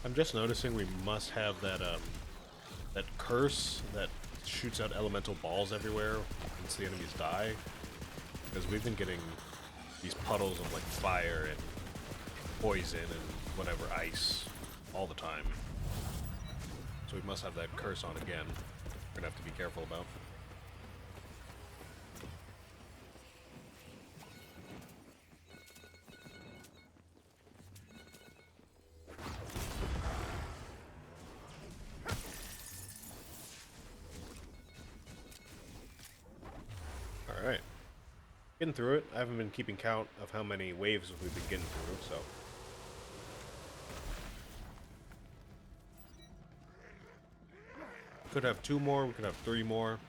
I'm just noticing we must have that curse that shoots out elemental balls everywhere once the enemies die. Because we've been getting these puddles of like fire and poison and whatever ice all the time. So we must have that curse on again. We're gonna have to be careful about. Alright. Getting through it. I haven't been keeping count of how many waves we've been getting through, so. Could have 2 more, we could have 3 more.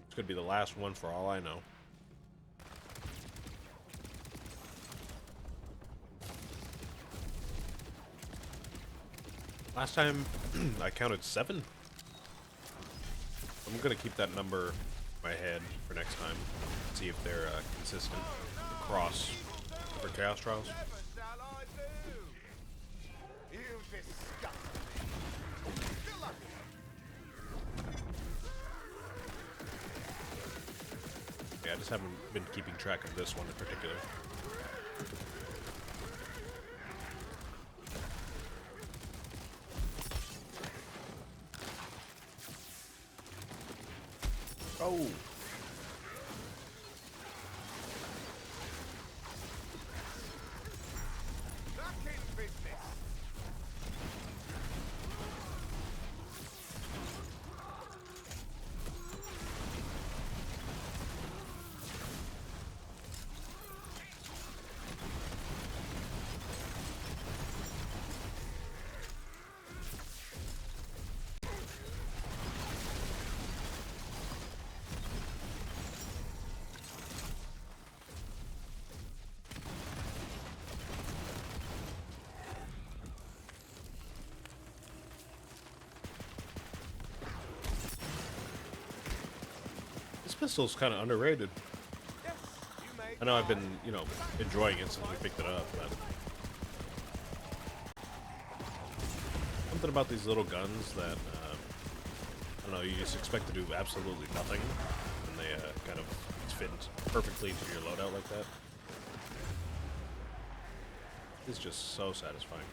This could be the last one for all I know. Last time I counted 7. I'm gonna keep that number in my head for next time. See if they're consistent across for Chaos Trials. Yeah, I just haven't been keeping track of this one in particular. Oh! This pistol's kind of underrated. I know I've been, you know, enjoying it since we picked it up, but something about these little guns that, I don't know, you just expect to do absolutely nothing, and they kind of fit perfectly into your loadout like that. It's just so satisfying.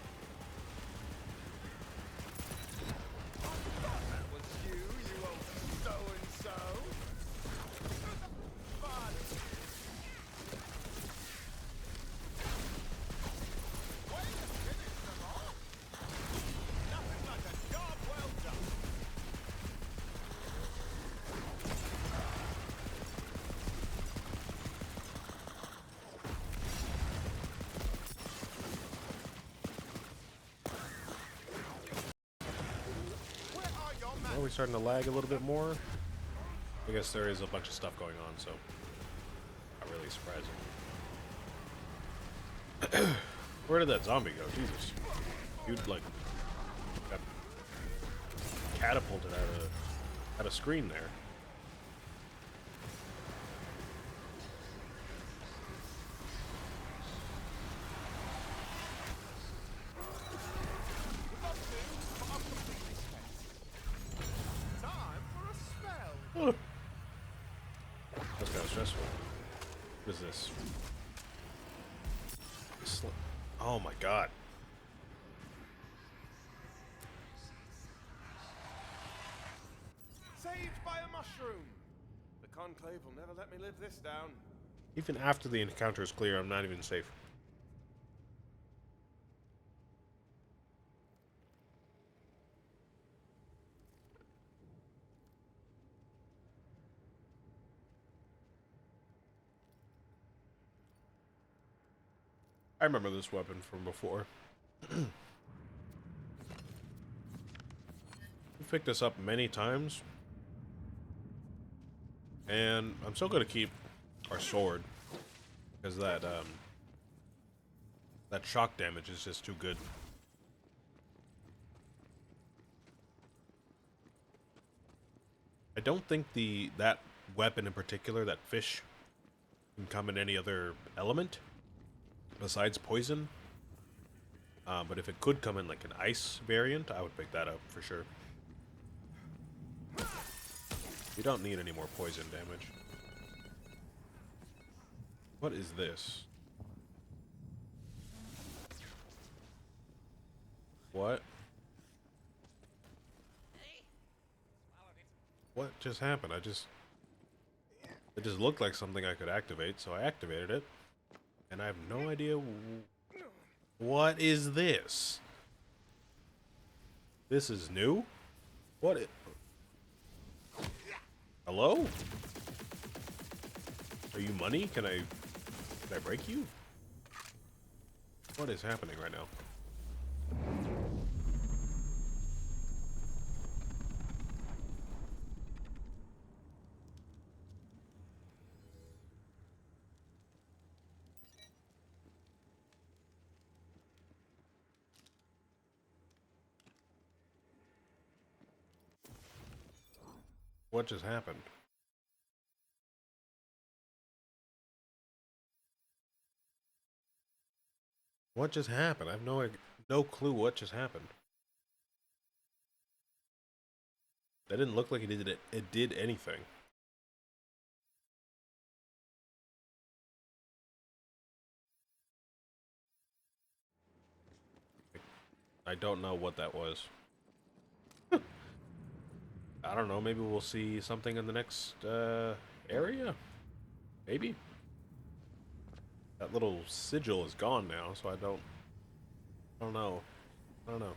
Are we starting to lag a little bit more? I guess there is a bunch of stuff going on, so not really surprising. Where did that zombie go? Jesus. You'd like got catapulted out of screen there. Oh. That's kind of stressful. What is this? Oh my god. Saved by a mushroom! The Conclave will never let me live this down. Even after the encounter is clear, I'm not even safe. I remember this weapon from before. We've picked this up many times. And I'm still going to keep our sword. Because that shock damage is just too good. I don't think that weapon in particular, that fish, can come in any other element besides poison. But if it could come in like an ice variant, I would pick that up for sure. You don't need any more poison damage. What is this? What? What just happened? It just looked like something I could activate, so I activated it. And I have no idea what is this? This is new? What? Hello? Are you money? Can I break you? What is happening right now? What just happened? What just happened? I have no clue what just happened. That didn't look like it did anything. I don't know what that was. I don't know, maybe we'll see something in the next area? Maybe? That little sigil is gone now, so I don't know. I don't know.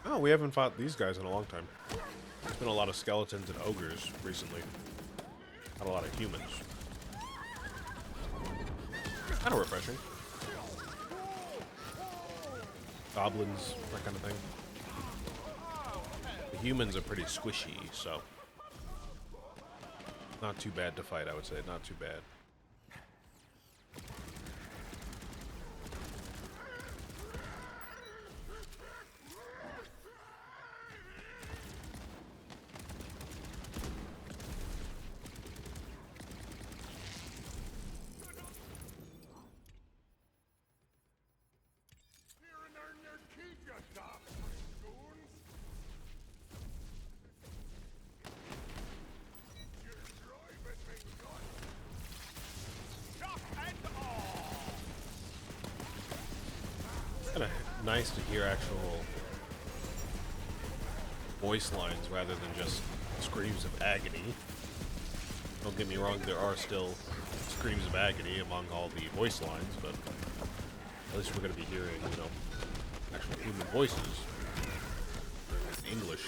Oh, we haven't fought these guys in a long time. There's been a lot of skeletons and ogres recently. Not a lot of humans. Kind of refreshing. Goblins, that kind of thing. The humans are pretty squishy, so not too bad to fight, I would say. Not too bad. Kind of nice to hear actual voice lines rather than just screams of agony. Don't get me wrong, there are still screams of agony among all the voice lines, but at least we're going to be hearing, you know, actual human voices in English.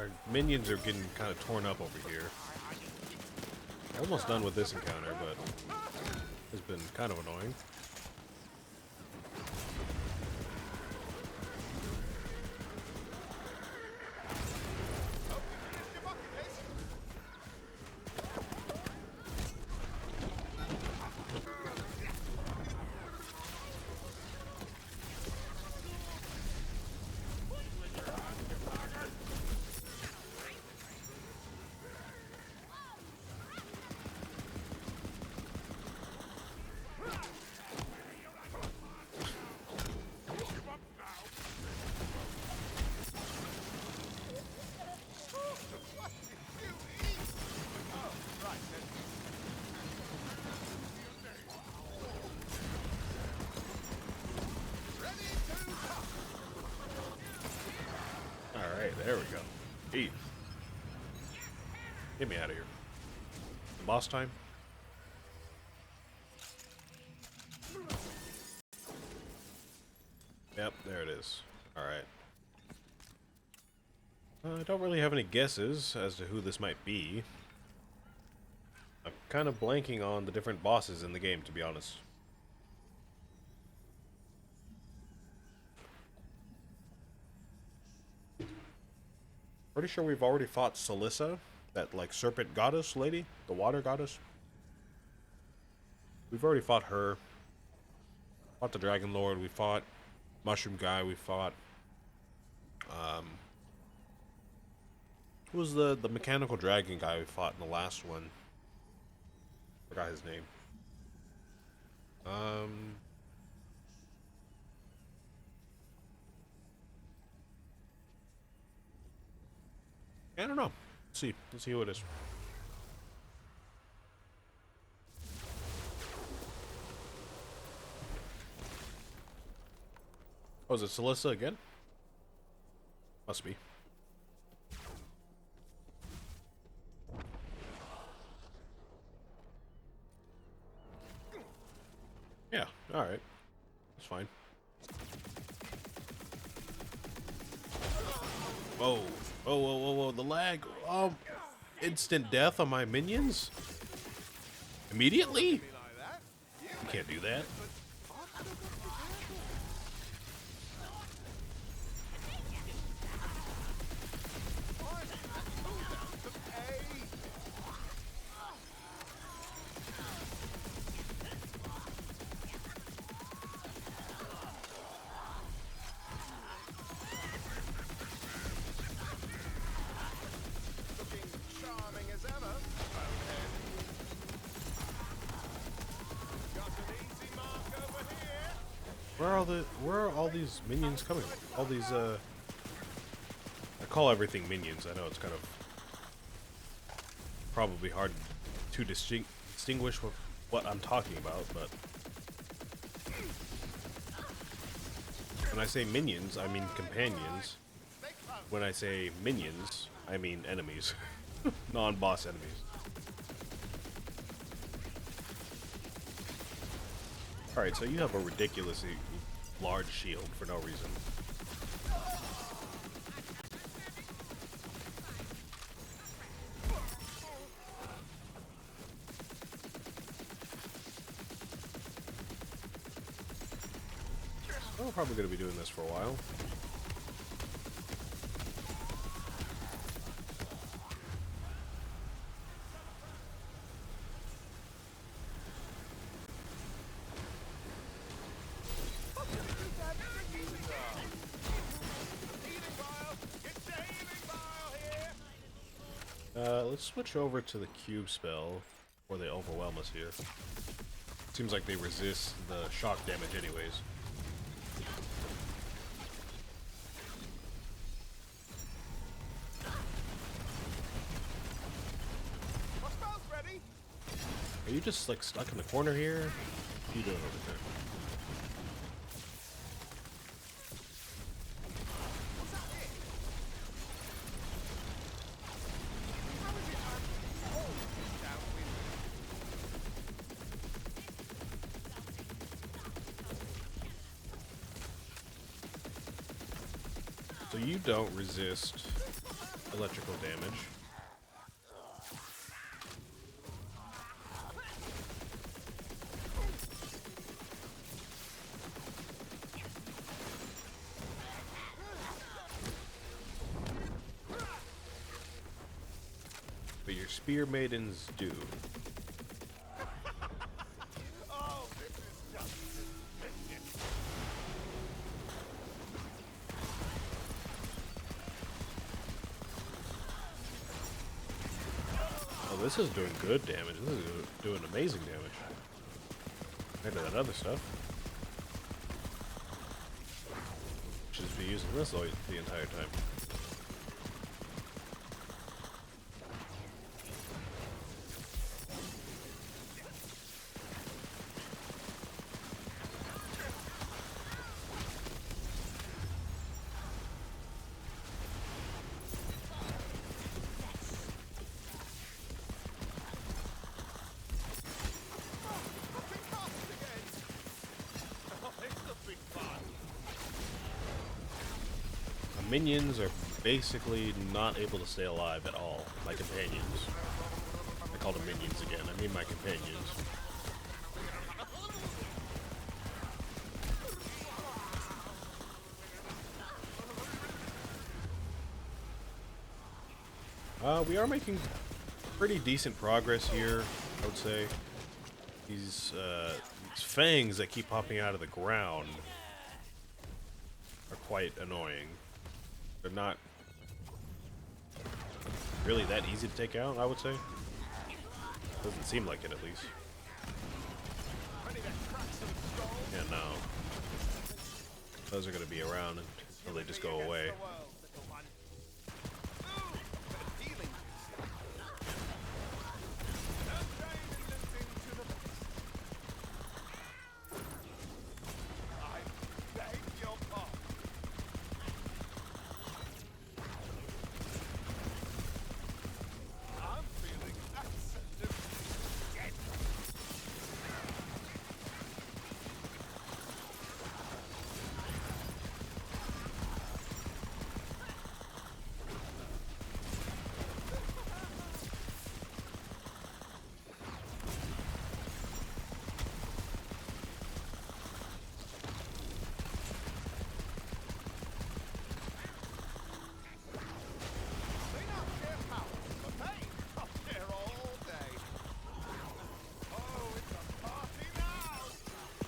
Our minions are getting kind of torn up over here. Almost done with this encounter, but it's been kind of annoying. There we go. Hey. Get me out of here. Boss time? Yep, there it is. Alright. I don't really have any guesses as to who this might be. I'm kind of blanking on the different bosses in the game, to be honest. Pretty sure we've already fought Celissa, that like serpent goddess lady, the water goddess. We've already fought her. Fought the Dragon Lord, we fought Mushroom Guy, we fought who was the mechanical dragon guy we fought in the last one? Forgot his name. I don't know. Let's see who it is. Oh, is it Celissa again? Must be. Yeah, alright. That's fine. Whoa. Whoa, whoa, whoa, whoa, the lag. Instant death on my minions? Immediately? You can't do that. Where are all these minions coming from? All these, I call everything minions. I know it's kind of probably hard to distinguish what I'm talking about, but when I say minions, I mean companions. When I say minions, I mean enemies. Non-boss enemies. Alright, so you have a ridiculously large shield for no reason. We're probably going to be doing this for a while. Let's switch over to the cube spell before they overwhelm us here. Seems like they resist the shock damage anyways. Are you just like stuck in the corner here? What are you doing over there? So you don't resist electrical damage. But your spear maidens do. Oh, this is just delicious. Oh, this is doing good damage. This is doing amazing damage. Compared to that other stuff. Should just be using this the entire time. Minions are basically not able to stay alive at all. My companions. I call them minions again. I mean my companions. We are making pretty decent progress here, I would say. These fangs that keep popping out of the ground are quite annoying. They're not really that easy to take out, I would say. Doesn't seem like it, at least. Yeah, no. Those are going to be around until they just go away.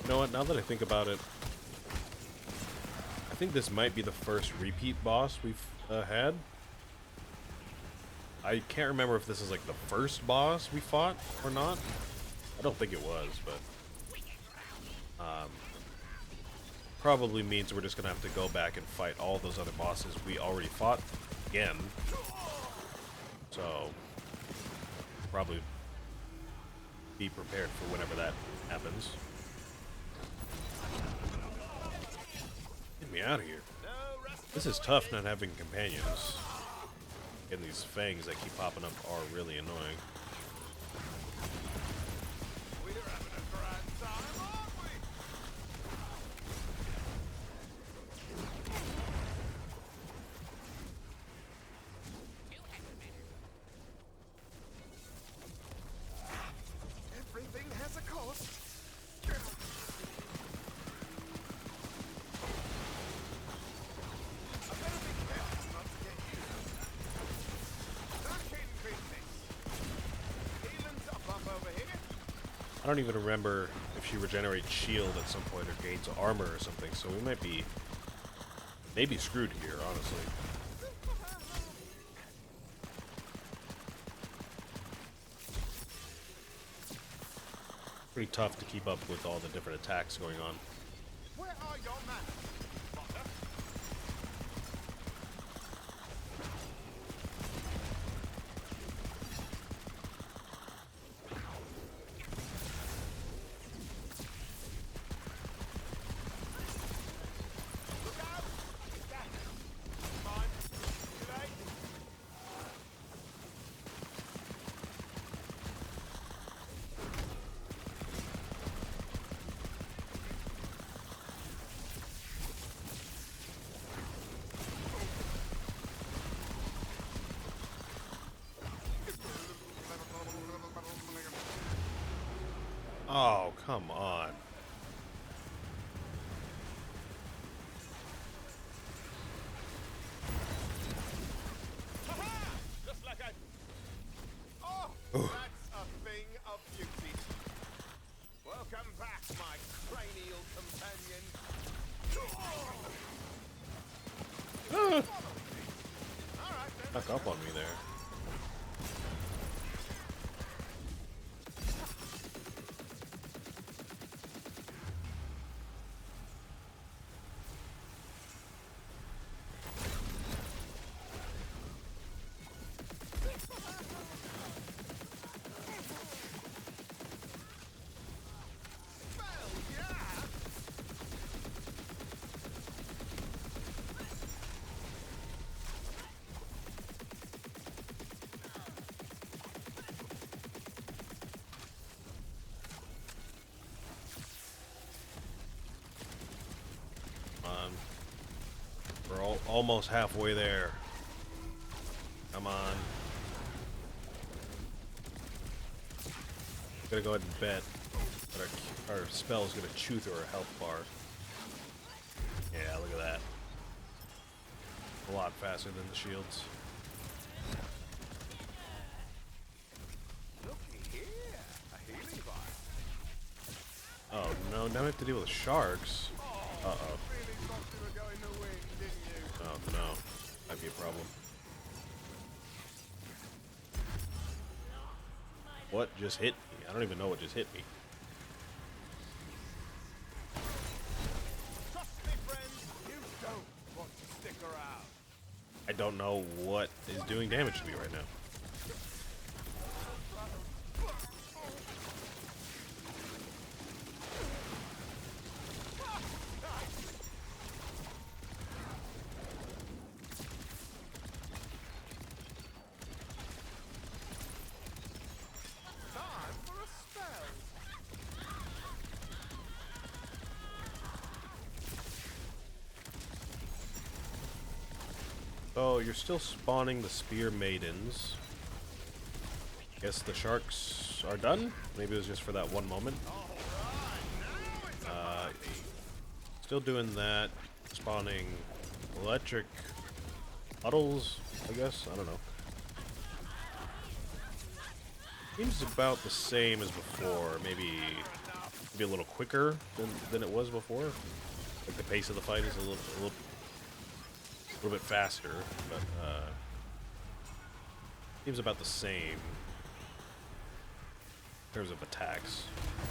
You know what, now that I think about it, I think this might be the first repeat boss we've had. I can't remember if this is like the first boss we fought or not. I don't think it was, but probably means we're just gonna have to go back and fight all those other bosses we already fought again. So probably be prepared for whenever that happens. Get me out of here. This is tough not having companions. And these fangs that keep popping up are really annoying. Everything has a cost. I don't even remember if she regenerates shield at some point or gains armor or something, so we might be maybe screwed here, honestly. Pretty tough to keep up with all the different attacks going on. Where are your manners, Potter? Look out! Come on, today. Oh, come on. Just like I... Oh, that's a thing of beauty. Welcome back, my cranial companion. All right, then. Stuck up on me there. Well, yeah. We're almost halfway there. Come on. Gonna go ahead and bet that our spell is gonna chew through our health bar. Yeah, look at that. A lot faster than the shields. Looky here, a healing vial. Oh no, now we have to deal with sharks. Uh-oh. Really thought you were going to win, didn't you? Oh no. Might be a problem. What just hit me? I don't even know what just hit me. Trust me, friends, you don't want to stick around. I don't know what is doing damage to me right now. Time for a spell. Oh, you're still spawning the spear maidens. Guess the sharks are done? Maybe it was just for that one moment. Still doing that. Spawning electric puddles, I guess? I don't know. Seems about the same as before. Maybe a little quicker than it was before. Like the pace of the fight is a little bit faster, but seems about the same in terms of attacks.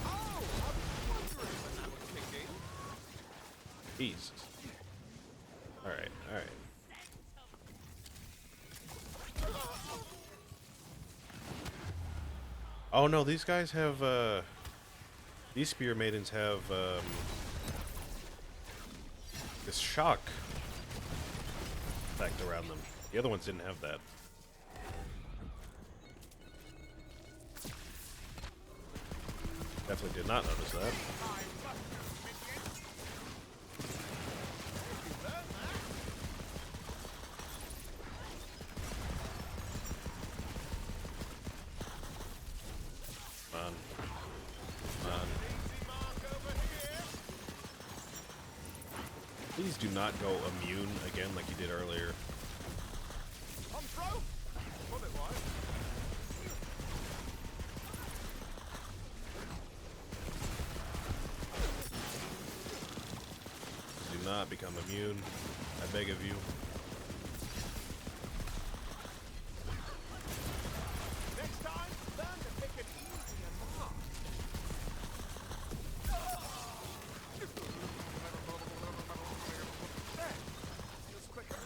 Oh, I was wondering when that was kicking. Jesus. Alright, alright. Oh no, these guys have, these spear maidens have, this shock effect around them. The other ones didn't have that. Definitely did not notice that. Come on. Come on. Please do not go immune again like you did earlier. On throw? Well, it was. Do not become immune. I beg of you. Next time, learn to pick an easier mark. There. Feels quicker.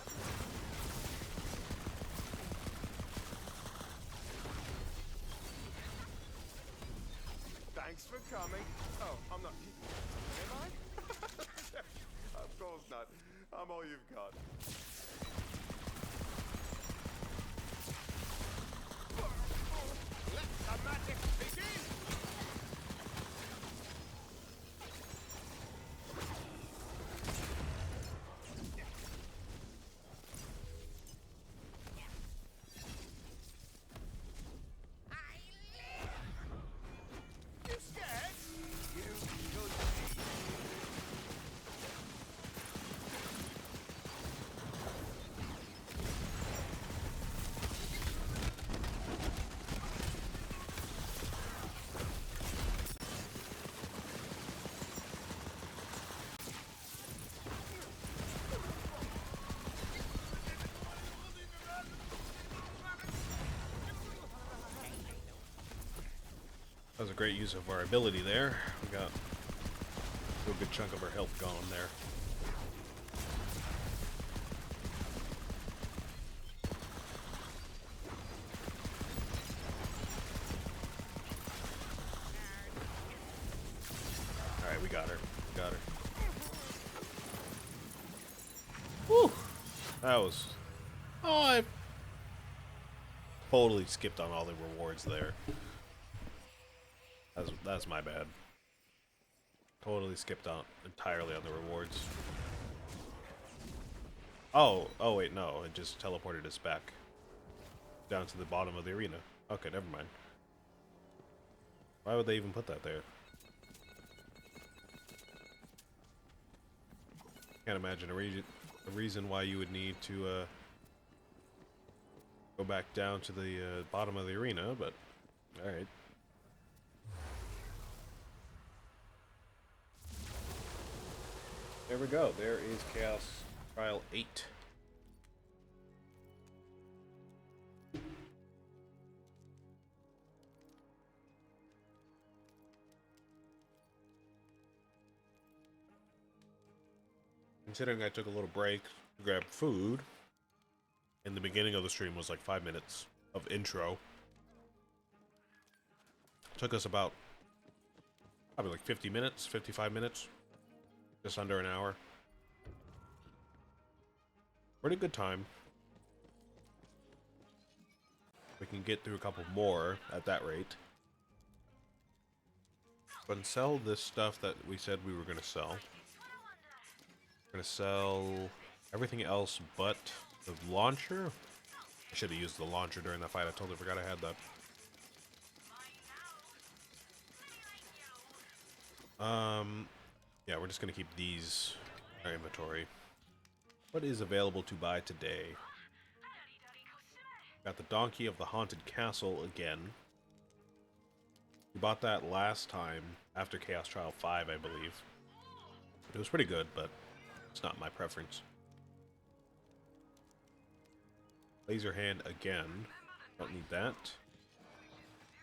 Thanks for coming. Oh, I'm not keeping you, am I? Of course not. I'm all you've got. Let the magic begin! You scared? That was a great use of our ability there. We got a good chunk of our health gone there. Alright, we got her. We got her. Woo! That was... Oh, I totally skipped on all the rewards there. That's my bad. Totally skipped on entirely on the rewards. Oh wait, no, it just teleported us back down to the bottom of the arena. Okay, never mind. Why would they even put that there? Can't imagine a reason why you would need to go back down to the bottom of the arena, but alright. There we go. There is Chaos Trial 8. Considering I took a little break to grab food, and the beginning of the stream was like 5 minutes of intro. Took us about probably like 50 minutes, 55 minutes. Just under an hour. Pretty good time. We can get through a couple more at that rate. But sell this stuff that we said we were going to sell. We're going to sell everything else but the launcher. I should have used the launcher during that fight. I totally forgot I had that. Yeah, we're just going to keep these in our inventory. What is available to buy today? Got the Donkey of the Haunted Castle again. We bought that last time after Chaos Trial 5, I believe. It was pretty good, but it's not my preference. Laser Hand again. Don't need that.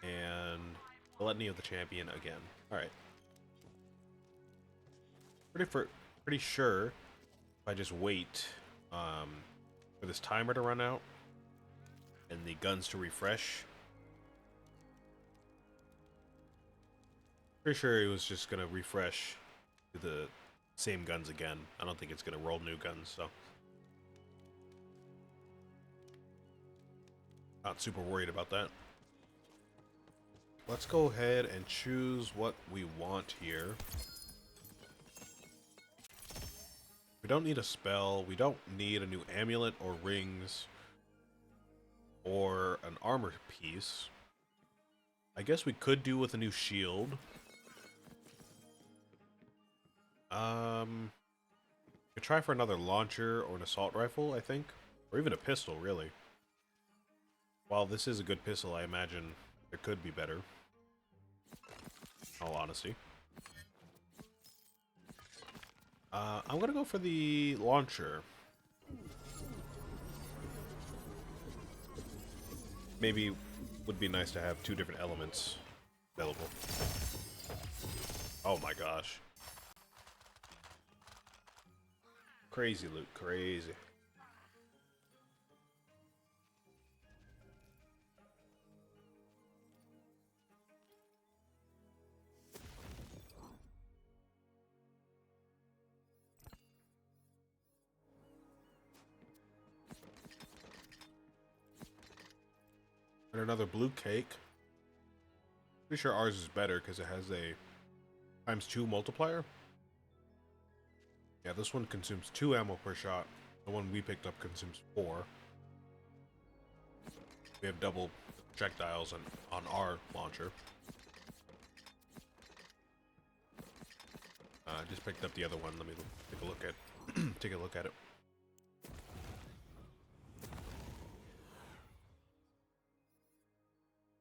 And the Litany of the Champion again. Alright. Pretty sure if I just wait for this timer to run out and the guns to refresh. Pretty sure it was just gonna refresh to the same guns again. I don't think it's gonna roll new guns, so not super worried about that. Let's go ahead and choose what we want here. We don't need a spell. We don't need a new amulet or rings or an armor piece. I guess we could do with a new shield. Could try for another launcher or an assault rifle, I think. Or even a pistol, really. While this is a good pistol, I imagine there could be better. In all honesty. I'm gonna go for the launcher. Maybe would be nice to have two different elements available. Oh my gosh. Crazy loot, crazy. And another blue cake. Pretty sure ours is better because it has a ×2 multiplier. Yeah, this one consumes 2 ammo per shot. The one we picked up consumes 4. We have double projectiles on our launcher. I just picked up the other one. Let me take a look at take a look at it.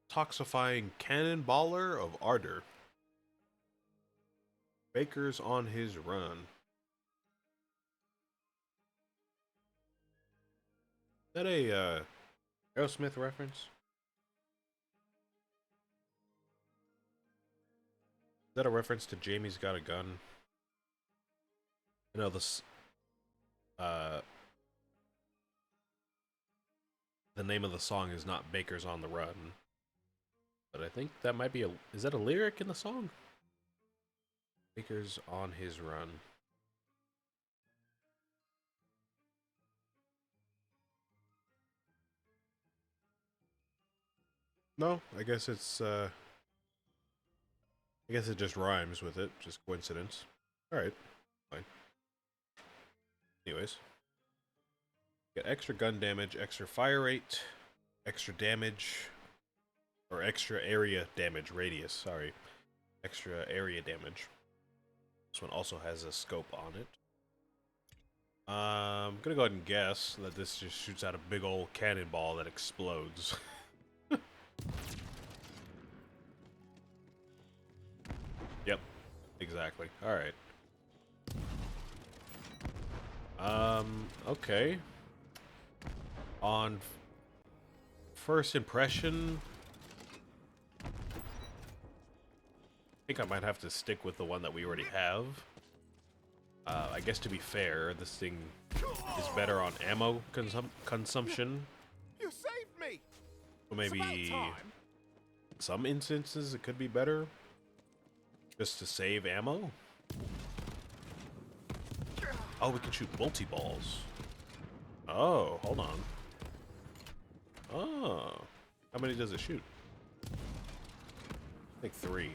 Toxifying Cannonballer of Ardor. Baker's on his run. Is that a Aerosmith reference? that a reference to Jamie's Got a Gun? You know, this, uh, the name of the song is not Baker's on the Run. But I think that might be a, is that a lyric in the song? Baker's on his run. No, I guess it's, I guess it just rhymes with it, just coincidence. Alright, fine. Anyways. Get extra gun damage, extra fire rate, extra damage, or extra area damage, radius, sorry. Extra area damage. This one also has a scope on it. I'm gonna go ahead and guess that this just shoots out a big old cannonball that explodes. Yep, exactly. Alright. Okay. On first impression, I think I might have to stick with the one that we already have. I guess to be fair, this thing is better on ammo consumption. You saved me. So maybe some instances it could be better. Just to save ammo. Oh, we can shoot multi-balls. Oh, hold on. Oh. How many does it shoot? I think 3.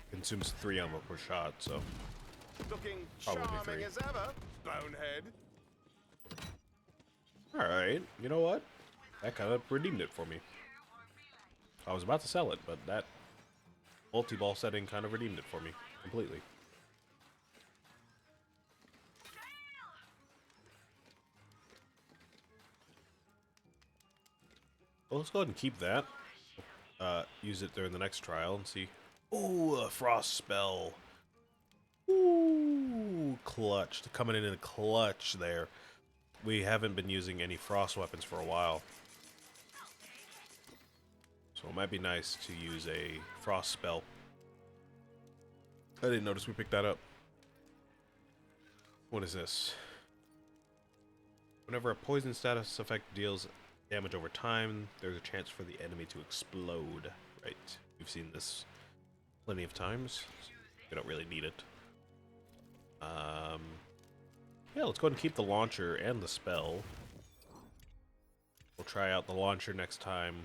Consumes 3 ammo per shot, so Looking probably charming 3. as ever, bonehead. Alright, you know what? That kind of redeemed it for me. I was about to sell it, but that multi-ball setting kind of redeemed it for me completely. Well, let's go ahead and keep that. Use it during the next trial and see. Ooh, a frost spell. Ooh, clutch. Coming in a clutch there. We haven't been using any frost weapons for a while. So it might be nice to use a frost spell. I didn't notice we picked that up. What is this? Whenever a poison status effect deals damage over time, there's a chance for the enemy to explode. Right. We've seen this plenty of times. We don't really need it. Yeah, let's go ahead and keep the launcher and the spell. We'll try out the launcher next time.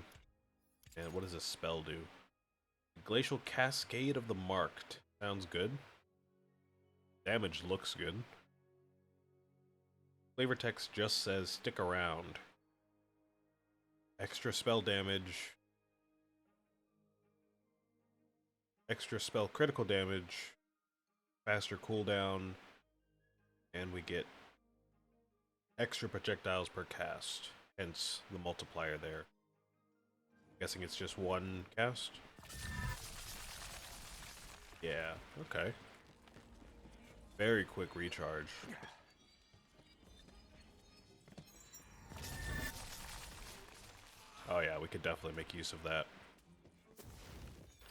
And what does this spell do? Glacial Cascade of the Marked. Sounds good. Damage looks good. Flavor text just says stick around. Extra spell damage. Extra spell critical damage. Faster cooldown. And we get extra projectiles per cast. Hence the multiplier there. Guessing it's just one cast? Yeah, okay. Very quick recharge. Oh yeah, we could definitely make use of that.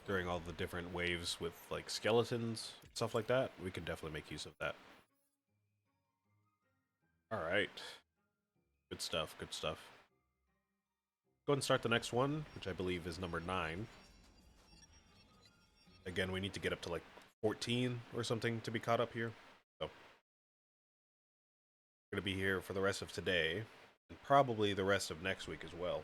During all the different waves with like skeletons, stuff like that, we could definitely make use of that. Alright. Good stuff, good stuff. Go ahead and start the next one, which I believe is number 9. Again, we need to get up to like 14 or something to be caught up here. So, we're going to be here for the rest of today, and probably the rest of next week as well.